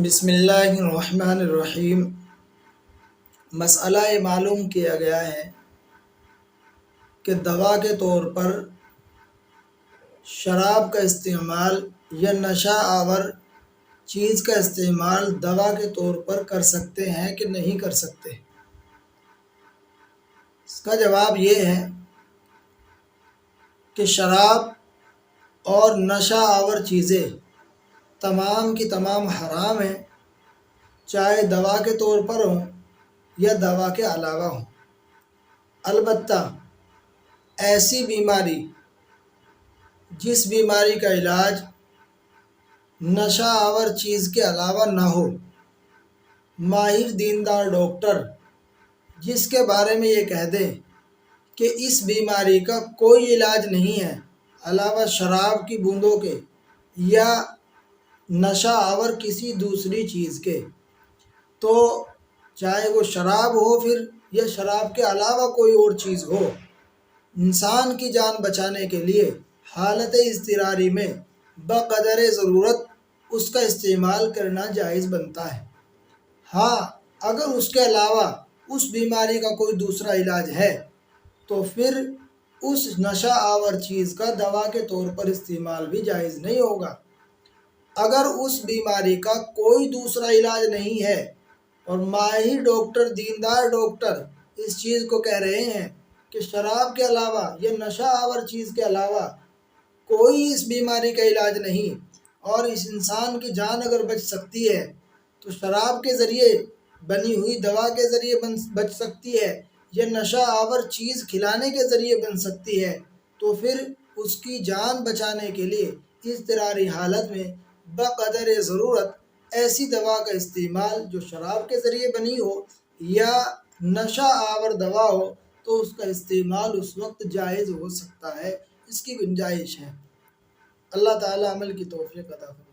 بسم اللہ الرحمن الرحیم۔ مسئلہ یہ معلوم کیا گیا ہے کہ دوا کے طور پر شراب کا استعمال یا نشہ آور چیز کا استعمال دوا کے طور پر کر سکتے ہیں کہ نہیں کر سکتے۔ اس کا جواب یہ ہے کہ شراب اور نشہ آور چیزیں تمام کی تمام حرام ہیں، چاہے دوا کے طور پر ہوں یا دوا کے علاوہ ہوں۔ البتہ ایسی بیماری جس بیماری کا علاج نشہ آور چیز کے علاوہ نہ ہو، ماہر دیندار ڈاکٹر جس کے بارے میں یہ کہہ دے کہ اس بیماری کا کوئی علاج نہیں ہے علاوہ شراب کی بوندوں کے یا نشہ آور کسی دوسری چیز کے، تو چاہے وہ شراب ہو پھر یا شراب کے علاوہ کوئی اور چیز ہو، انسان کی جان بچانے کے لیے حالت اضطراری میں بقدر ضرورت اس کا استعمال کرنا جائز بنتا ہے۔ ہاں، اگر اس کے علاوہ اس بیماری کا کوئی دوسرا علاج ہے تو پھر اس نشہ آور چیز کا دوا کے طور پر استعمال بھی جائز نہیں ہوگا۔ اگر اس بیماری کا کوئی دوسرا علاج نہیں ہے اور ماہر ڈاکٹر دیندار ڈاکٹر اس چیز کو کہہ رہے ہیں کہ شراب کے علاوہ یا نشہ آور چیز کے علاوہ کوئی اس بیماری کا علاج نہیں اور اس انسان کی جان اگر بچ سکتی ہے تو شراب کے ذریعے بنی ہوئی دوا کے ذریعے بچ سکتی ہے یا نشہ آور چیز کھلانے کے ذریعے بن سکتی ہے، تو پھر اس کی جان بچانے کے لیے اضطراری حالت میں بقدر ضرورت ایسی دوا کا استعمال جو شراب کے ذریعے بنی ہو یا نشہ آور دوا ہو تو اس کا استعمال اس وقت جائز ہو سکتا ہے، اس کی گنجائش ہے۔ اللہ تعالیٰ عمل کی توفیق عطا فرمائے۔